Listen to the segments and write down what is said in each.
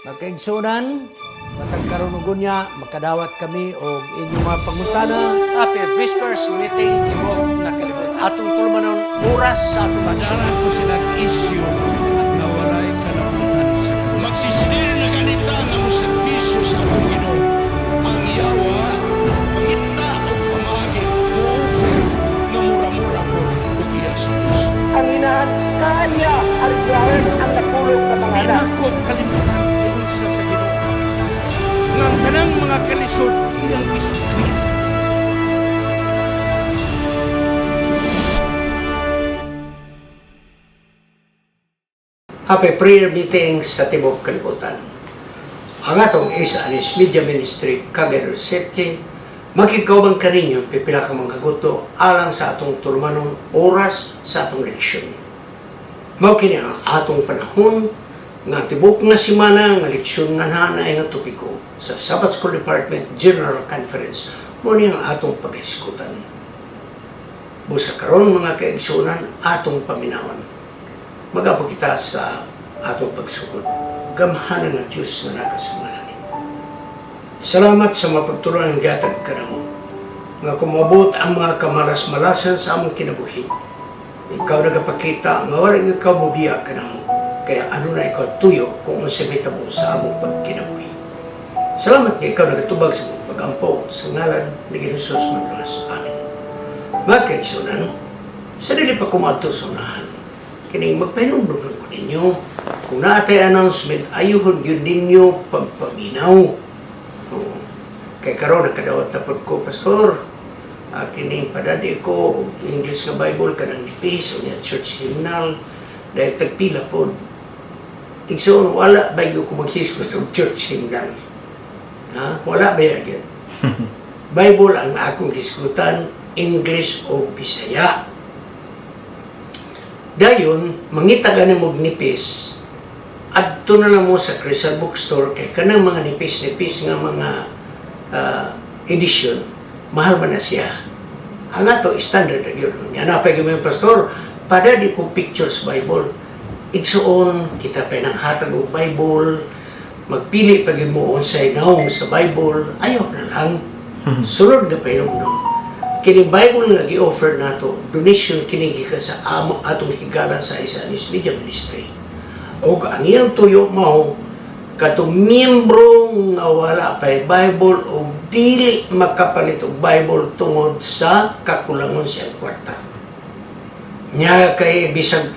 Magkaigsunan, matag karunugon niya, makadawat kami o inyong mga pangutana. Happy Whispers meeting ibog na kalibot. Atong tulumanon oras sa atong Padaran ko silang isyu na walay kalabutan sa Diyos. Magdesidir na ganita nga mo serbisyo sa atong Ginoo. Ang yawa, pangita o pamagi, mo-offer na mura-mura po o iya sa Diyos. Ang inahan kaya ariglaran ang napulog na mga anak. Pinako kalimutan kayon sa Ginoo. Nga ang kanang mga kalisod iyang isukli. Happy prayer meeting sa Tibok Kalibutan. Ang atong Anis Media Ministry, Cagayan City, makikawang kaninyo, pipila ka mga guto, alang sa atong tulumanon oras sa atong leksyon. Mao kini ang atong panahon, nga tibok nga simana, nga leksyon nga nanay nga topiko sa Sabbath School Department General Conference, muna ang atong pag-iskutan. Busa karon mga kaigsunan, atong paminawan. Magapo kita sa atong pagsugod. Gamhanan ng Diyos na nakas sa mga langit. Salamat sa mapagtulungan ng gatag ka na mo. Nga kumabot ang mga kamalas-malasan sa among kinabuhi. Ikaw nagapakita nga walang ikaw mubiya ka na mo. Kaya ano na ikaw tuyo kung ang sabita mo sa among pagkinabuhi. Salamat nga ikaw nagatubag sa mong pag-ampaw sa ngalan ni Jesus Maglunas. Amen. Mga kaigsunan, sa dili pa kumato sa unahan, kining magpahinumdum ko ninyo, kung naatay announcement, ayuhon yun ninyo pagpaminaw. Kay karon nakadawat na po ko, Pastor, kining padadi ko, English nga Bible, kanang nipis, o niya church hymnal, dahil tagpila po. Igsoon, wala ba yung kumaghisgot ng church hymnal? Ha? Wala ba yan? Bible ang akong hisgutan, English o Bisaya. Dayon, mangita ganin mo nipis, adto na lang mo sa Crystal Bookstore, kay kanang mga nipis-nipis nga mga edition, mahal man na siya. Ang ato, standard na yun. Yan na, pag yung pastor, pada di ko pictures Bible. Igsuon, kita pa ng hatag o Bible, magpili pag imuon sa inaong sa Bible, ayaw na lang. Sunod na pa yung kining Bible nga gi-offer nato, donation kining gika sa amo atong higala sa Anis Media Ministry. O ang iyang tuyo mao katong miyembro nga wala pa'y Bible o dili makapalit og Bible tungod sa kakulangon siyang kwarta. Nya kay bisag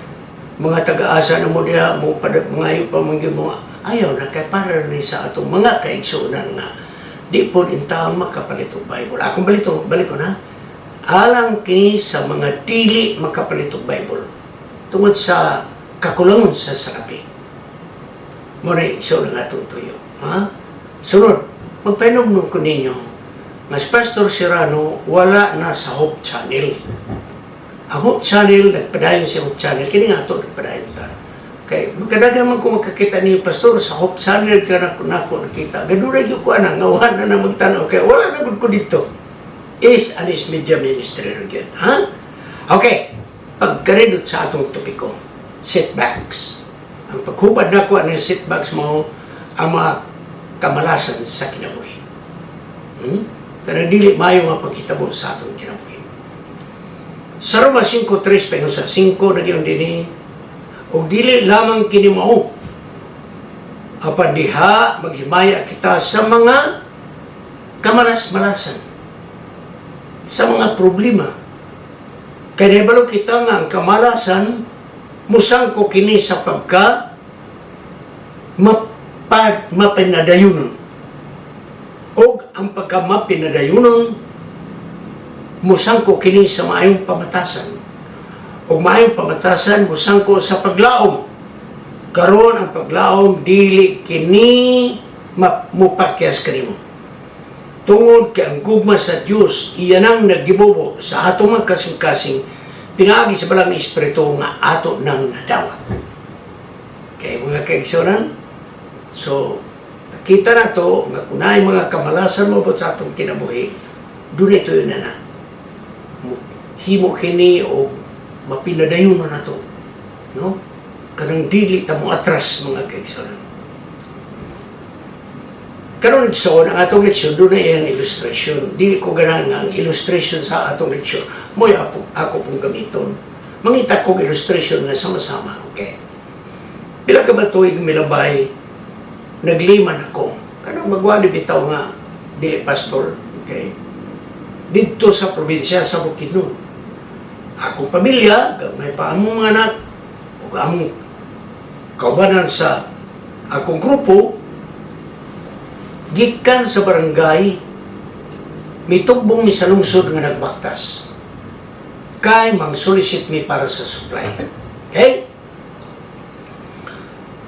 mga taga-asa na mo diha mo ngayon pa mo ayaw na kay para ni sa atong mga kaigsunan nga di po in taon makapalit og Bible. Akong balik ko na. Alang kini sa mga dili makapalit og Bible tungod sa kakulangon sa salapi. Muna igso ng atong tuyo. Ha? Sunod, magpahinumdum ko ninyo mas Pastor Serrano wala na sa Hope Channel. Ang Hope Channel, nagpadayon siya Hope Channel. Kini nga ito, nagpadayon ta. Kaya magkadaga man ko makakita ni Pastor sa Hope Channel ka na ako nakita. Gadulay yung ko na, ngawa na magtanaw. Kaya wala na ko dito. Anis Media Ministry again. Ha? Okay. Pagkaridot sa atong topiko, setbacks. Ang paghubad na ko ang setbacks mo ang mga kamalasan sa kinabuhi. Pero dili mayo nga pagkitabo sa atong kinabuhi. Sa Roma 5:3 pero sa 5 na yun din o dili lamang kini mao apan diha maghimaya kita sa mga kamalas-malasan, sa mga problema. Kaya nabalo kita nga ang kamalasan, musangko kini sa pagka mapinadayunon. O ang pagka mapinadayunon, musangko kini sa maayong pamatasan. O maayong pamatasan, musangko sa paglaom. Karon ang paglaom, dili kini mupakyas kanimo. Tungod kay ang gugma sa Diyos, iyan ang naggibobo sa atong mga kasing-kasing, pinaagi sa balang espiritu nga ato nang nadawat. Kaya mga kaigsunan, so, kita na to, nga kunay mga kamalasan mo sa atong kinabuhi, doon ito yun na. Himo kini o mapinadayon na to. No? Kanang dili ta mo atras mga kaigsunan. Karon igsoon ang atong leksyon doon na iyang illustration. Dili ko ganahan nga ang illustration sa atong leksyon. Mo'y ako pong gamiton. Mangita kong illustration nga sama-sama. Okay. Pila ka ba tuig milabay, nagliman ako. Kanang magwali bitaw nga dili pastor. Okay. Dito sa probinsya sa Bukidnon. Akong pamilya, may pa among mga anak, o among kaubanan sa akong grupo, gikan sa barangay, mitugbong mi sa lungsod nga nagbaktas. Kay mang-solicit mi para sa supply. Okay?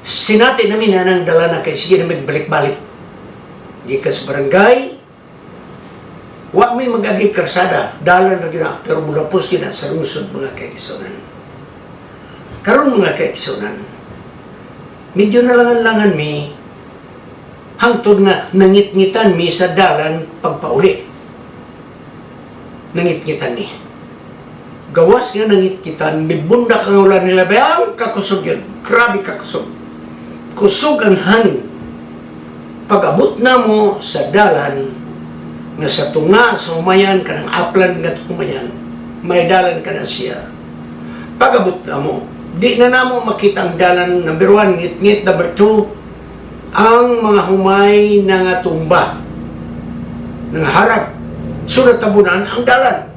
Sinati namin na nang dala na kay sige na magbalik-balik. Gikan sa barangay, wa may mag-agi karsada, dalan na gina, pero mulapos gina sa lungsod mga kaigsunan. Karon mga kaigsunan, medyo nalangan-langan mi, hangtod nga nangit-ngitan mi sa dalan pagpauli. Nangit-ngitan mi. Gawas nga nangit-ngitan, may bundak ang ulan nila, bayang kakusog yun. Grabe kakusog. Kusog ang hangin. Pag-abot na mo sa dalan, nga sa tunga, sa humayan, kanang aplan nga humayan, may dalan ka na siya. Pag-abot na mo, di na namo makita ang dalan number 1, ngit-ngit, number 2, ang mga humay na nga tumba, nga harag, sunod tabunan ang dalan.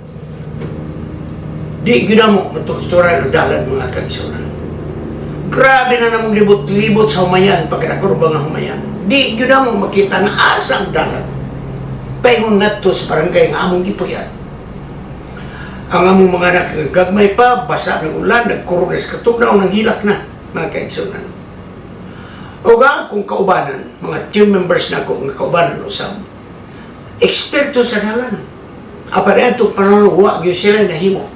Di gina mo matuturan ang dalan mga kaigsunan. Grabe na namang libot-libot sa humayan, pagkakakurba nga humayan. Di gina mo makita na asa ang dalan. Paingon nga to sa barangay nga among gipuyan. Ang among mga anak gagmay pa, basa ng ulan, nagkurores, katugnaw ng hilak na, mga kaigsunan. O nga kung kaubanan, mga team members na ko, nga kaubanan usab, eksperto sa dalan. Apare itong panahon, huwag yun sila nahimo.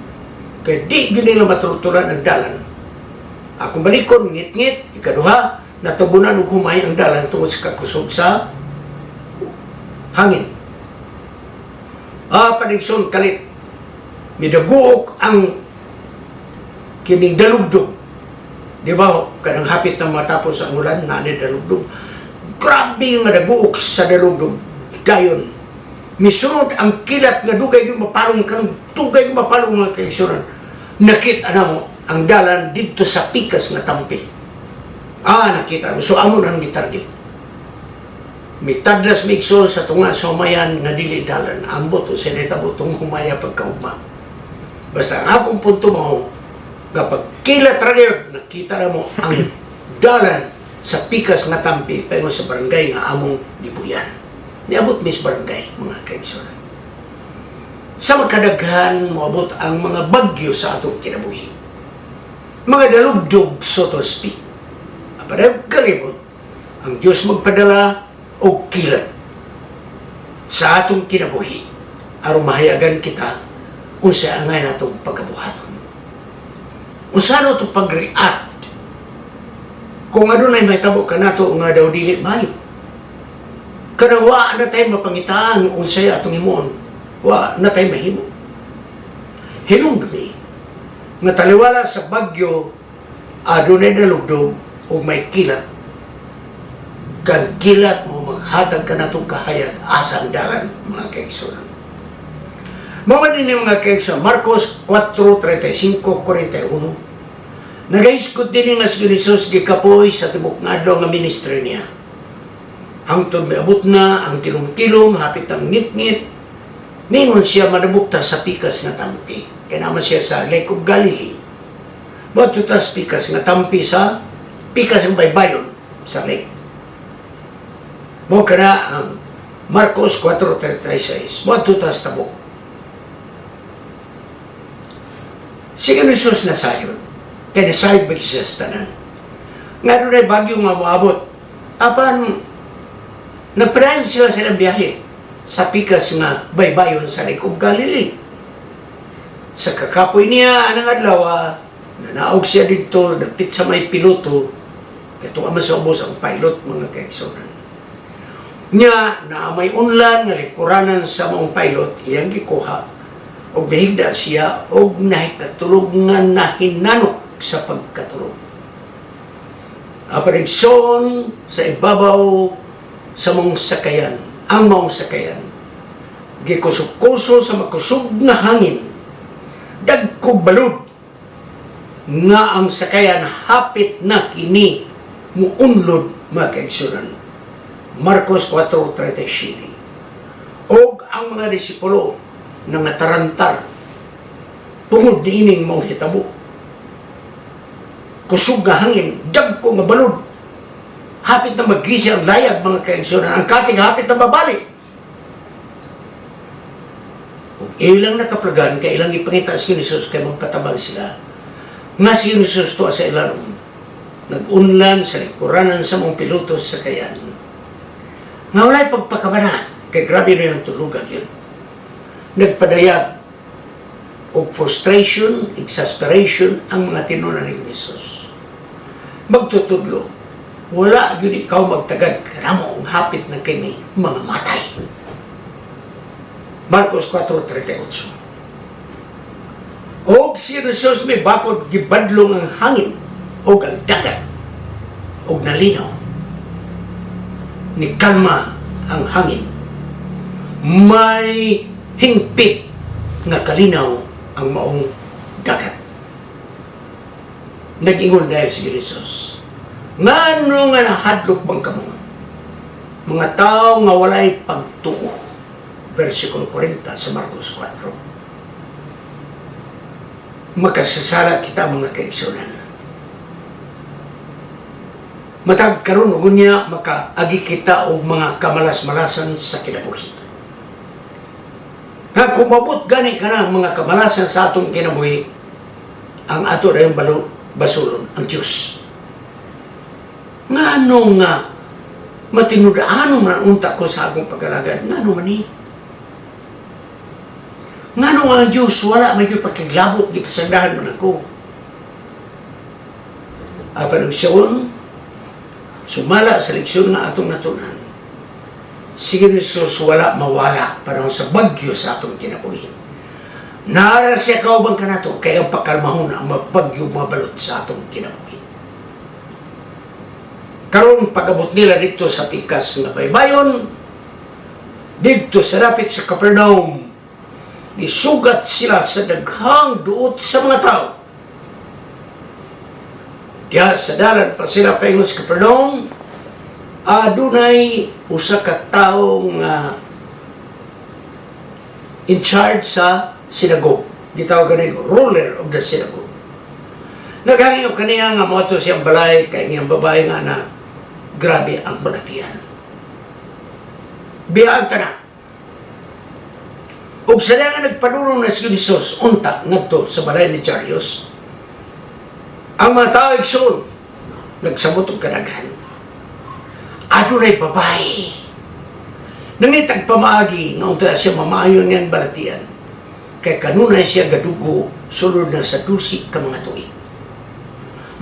Kaya di yun nila matuluturan ang dalan. Akong balikon, ngit-ngit, ikaduha, natabunan og humay ang dalan tungod sa kakusog sa hangin. Paningson kalit, midaguok ang kining dalugdog. Di ba, kanang hapit na matapos ang ulan, nani dalugdog. Grabe yung nadaguok sa dalugdog. Dayon, misunod ang kilat nga dugay yung mapalong, kanang dugay yung mapalong mga kaigsunan. Nakita na mo ang dalan dito sa pikas nga tampi. Nakita mo. So, amon ang gitarget. Mitadlas migsol sa tunga sa humayan nga dili dalan. Ambot o sinitabo itong humaya pagkaugma. Basta ang akong punto mo, kapag kilat ragayot, nakita na mo ang dalan sa pikas nga tampi, pero sa barangay nga among gibuyan. Niabot mis barangay, mga kaigsunan. Sa magkadaghan, moabot ang mga bagyo sa atong kinabuhi. Mga dalugdog, so to speak. Aparag karibot, ang Diyos magpadala o kilat sa atong kinabuhi aron mahayagan kita unsa angay natong pagkabuhaton. Unsa no to pag-react kung adunay mahitabo ka nato nga daw dili maayo. Kanang wa na tayo mapangitaan unsay atong himon, wa na tayo mahimo. Hinungdumi nga taliwala sa bagyo adunay dalugdog o may kilat. Kag kilat mo maghatag ka na itong kahayag asang dalan, mga kaigsunan. Mga din yung mga kaigsunan, Marcos 4:35-41. Nagaiskot din nga si Jesus gikapoy sa tibok nga adlaw nga ministry niya. Hangtod may abot na ang tilom-tilom, hapit ang ngit-ngit, ningon siya madabukta sa pikas nga tampi. Kaya naman siya sa Lake of Galilee. Bato tas pikas nga tampi sa pikas ng baybayon sa lake. Mo kana ang Marcos 4:36. Bato tas tabok. Sige ni Jesus na sayon. Kaya nasayod ba siya sa tanan. Nga doon ay bagyo nga moabot. Apan, nagpadayon sila silang biyahe sa pikas nga baybayon sa Lake of Galilee. Sa kakapoy niya, anang adlaw, nanaog siya dito, dapit sa may piloto, kaya ito ama sa ubos ang pilot, mga kaigsunan. Nya, na may unlan, nga likuranan sa mga pilot, iyang gikuha, o nahigda siya, o nahikatulog nga nahinanok sa pagkatulog. Aparigson sa ibabaw sa mong sakayan, ang maong sakayan. Gikusog-kuso sa makusog nga hangin, dagko balod, nga ang sakayan hapit na kini muunlod mga kaigsunan. Marcos 4:37. Og ang mga disipulo na natarantar tungod diining mong hitabo. Kusog nga hangin, dagko nga balod. Hapit na magisi ang layag mga kaigsunan. Ang kating hapit na babalik. Ug ilang nakaplagan, kay ilang ipangita si Jesus kay magpatabang sila. Nga si Jesus to sa ilalong. Nag-unlan sa likuranan sa mong pilotos sa kayan. Nga walay pagpakabana, kay grabe na yung tulugan yun. Nagpadayag o frustration, exasperation ang mga tinunan ni Jesus. Magtutudlo, wala yun ikaw magtagad, karamo ang hapit na kini mga matay. Marcos 4:38. Og si Jesus may bakod gibadlong ang hangin og ang dagat og nalinaw. Ni kalma ang hangin. May hingpit nga kalinaw ang maong dagat. Nag-ingon dahil si Jesus. Ngano nga nahadlok bang kamo? Mga tao nga walay pagtuo. Versikulo 40 sa Marcos 4. Makasasala kita mga kaigsunan. Matag karon ug unya makaagi kita og mga kamalas-malasan sa kinabuhi. Nga kumabot gani ka na mga kamalasan sa atong kinabuhi, ang ato na yung basulon, ang Diyos. Ngano nga matinudaan man unta ko sa akong pag-alagad, ngano man ni? Ngano nga ang Diyos, wala may yung pagkiglabot, di pasandahan man ako. Apan ang siyon, sumala sa leksyon nga atong natunan. Sige Jesus, wala mawala para sa bagyo sa atong kinabuhi. Naara siya kaubang ka na to, kaya ang pakalmahon ang bagyo mabalot sa atong kinabuhi. Karon pag-abot nila dito sa pikas nga baybayon, dito sa rapit sa Capernaum, isugat sila sa daghang duot sa mga tao. Diya sa dalan pa sila paingon sa Capernaum, adunay usa ka taong in charge sa sinagogue. Gitawag ganun, ruler of the synagogue. Naghangyo kaniya nga moto siyang balay kay ngayong babae nga na grabe ang balatian. Biyaan ka na. Ug sa nga nagpadulong na si Jesus, unta ngadto sa balay ni Jairus, ang mga tao igsoon nagsamot og kadaghan. Adunay babae. Nangitag pamaagi nga unta siya mamayon niyang balatian. Kay kanunay siya gadugo sulod na sa dusi ka mga tuig.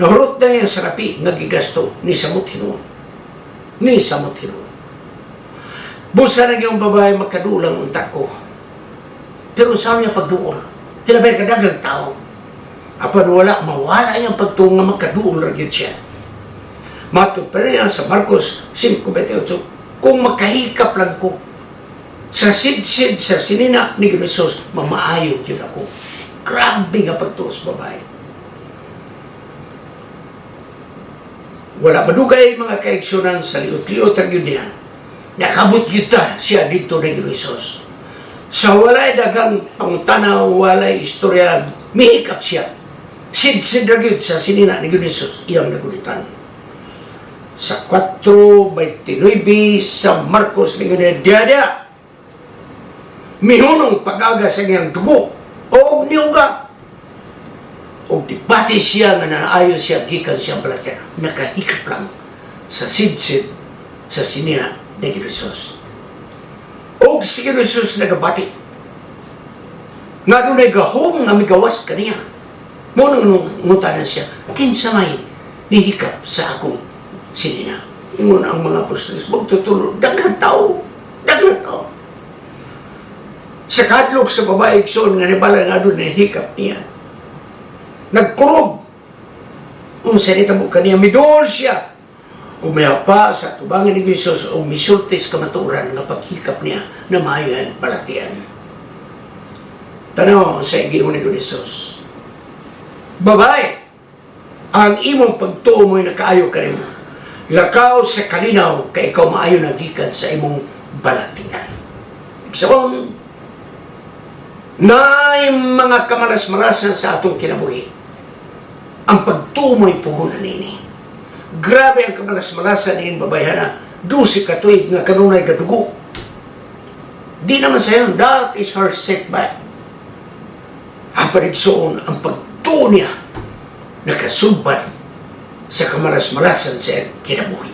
Nahurot na yung sarapi nga gigasto ni samot hinuon. Ni samot hinuon. Busa na yung babae magkadulang unta ko. Pero saan niya pagduol? Hilabay kadagang tao. Apan wala, mawala niyang pagtuong nga magkaduol rin siya. Matod pa rin sa Marcos 5:28, kung makahikap lang ko sa sid-sid sa sinina ni Jesus, mamaayo yun ako. Grabe nga pagtuos babae. Wala madugay mga kaigsunan sa liot-liot ang yun niya. Nakabot kita siya dito ng Jesus. Sa walay dagang pangtanaw, walay istorya, mihikap siya. Sid-sid ragyod sa sinina ni Jesus, iyang nagulitan. Sa 4:29 sa Marcos ni Diada, mihunong pag-aga sa iyang dugo, o niuga. O dipati siya nga naayo siya, gikan siya balatyan. Nakahikap lang sa sid-sid sa sinina ni Jesus. Og si Jesus nagabati. Nga doon ay gahong nga migawas kaniya. Munang ngutanan siya, kinsa may nihikap sa akong sinina. Ingon ang mga apostoles, magtutulog, daghang tao. Sa kadlok sa babae igsoon nga nibala nga doon nihikap niya. Nagkurog. Unsa ni tabo kaniya, midol siya. Umaya pa sa tubangan ni Jesus o misultis kamaturan nga paghikap niya na maayo ang balatian. Tanaw sa igiyon ni Jesus. Babae, ang imong pagtuo mo'y nakaayo ka nimo. Lakaw sa kalinaw kay ikaw maayo nagikan sa imong balatian. Sabon, na mga kamalas-malasan sa atong kinabuhi. Ang pagtuo mo'y puhunan nini. Grabe ang kamalas-malasan ni babayhana. 12 katuig nga kanunay kadugo. Di naman sayon, that is her setback. Ang panigsoon, ang pagtuo niya nakasubad sa kamalas-malasan sa kinabuhi.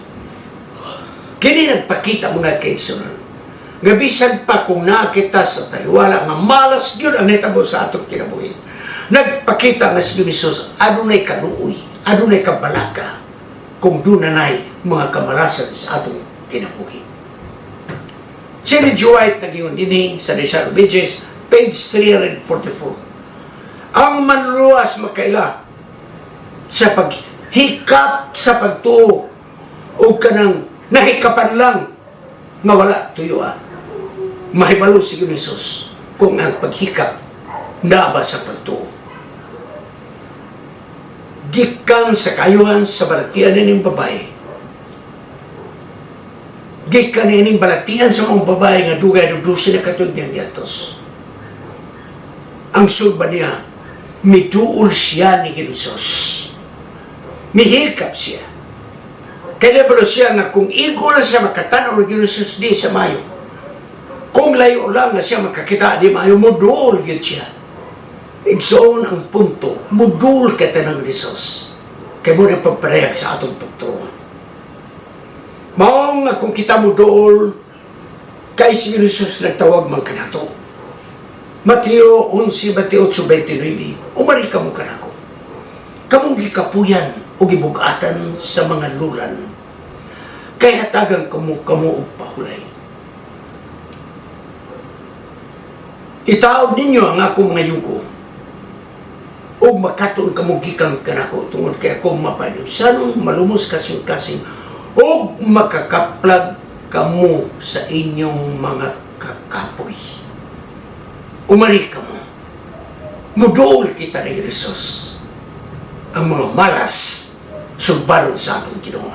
Kini nagpakita mga kaigsunan. Gabisan pa kung nakita sa taliwala nga malas yun ang netabo sa atong kinabuhi. Nagpakita nga si Jesus, adunay kaluoy, adunay kabalaka, kung doon na mga kamalasan sa atong kinabuhi. Si Ridge White nag-iyon din sa Desire of Ages, page 344. Ang manluwas makaila sa paghikap sa pagtuo o kanang nahikapan lang nga wala tuyuan. Mahibalo si Jesus kung ang paghikap na ba sa pagtuo. Gikan sa kayuhan sa balatian ng babae. Gikan ng balatian sa mga babae nga dugay ng 12 na katuig ng diatos. Ang sulba niya, mituol siya ni Jesus. Mihikap siya. Kaya siya nga kung igo na siya makatanaw ni Jesus di sa mayo. Kung layo lang na siya makakita di mayo, mudul yun siya. Igsoon ang punto, mudul ka tanang Jesus. Kaya mo na pagparehag sa atong pagtuon. Maong nga kung kita mudul, kay si Jesus nagtawag man kanato. Mateo 11, Mateo 8:29, umari ka mo kanako. Kamong gikapuyan o gibugatan sa mga lulan. Kay hatagan kamo og pahulay. Itaog ninyo ang akong mga yugo o makaton kamugikang kanako tungod kay akong mapanusanon, malumos kasing-kasing o makakaplag kamo sa inyong mga kakapoy. Umari ka mo. Mudool kita ni Jesus. Ang mga malas sulbaron sa atong Ginoo.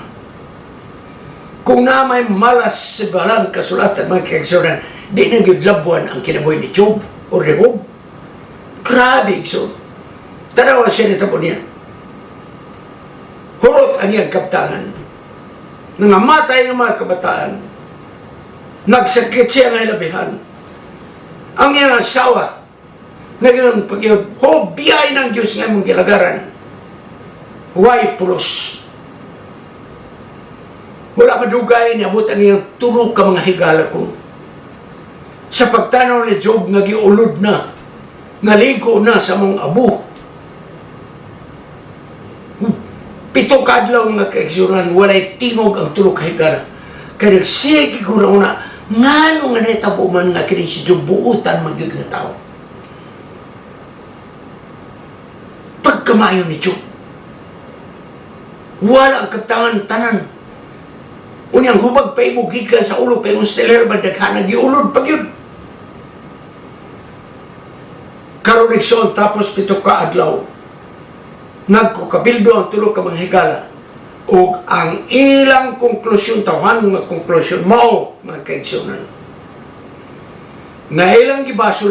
Kung na may malas sa balang kasulatan mga kaigsunan, di na gidlabuan ang kinabuhi ni Job o Rehob. Grabe, igsoon. Tanawa siya nitabo niya. Hurot ang iyang kaptangan. Nangamatay ng mga kabataan. Nagsakit siya ng ilabihan. Ang iyang asawa, naging pag-iod, biyay ng Diyos nga mong gilagaran. Huwag pulos. Wala madugay niya, abot ang iyang tulog ka mga higala ko. Sa pagtanaw ni Job, nagiulod na, naligo na sa mong abo. 7 kadlaw nga kaigsunan, walay tingog ang tulog ka higala. Kaya nagsige ko na una, nga nung nga netabo man nga kini si Job, buutan magyud na tao. Pagkamayo ni Job, wala ang kaptangan tanan. Unyang hubag pa ibugikan sa ulo pa yung steller badaghan nagiulod pag yun. Karon igsoon tapos 7 ka adlaw. Nagkukabildo ang tulog ka mga higala. O ang ilang konklusyon, tawahan nga konklusyon, mao mga kaigsunan. Na ilang gibasol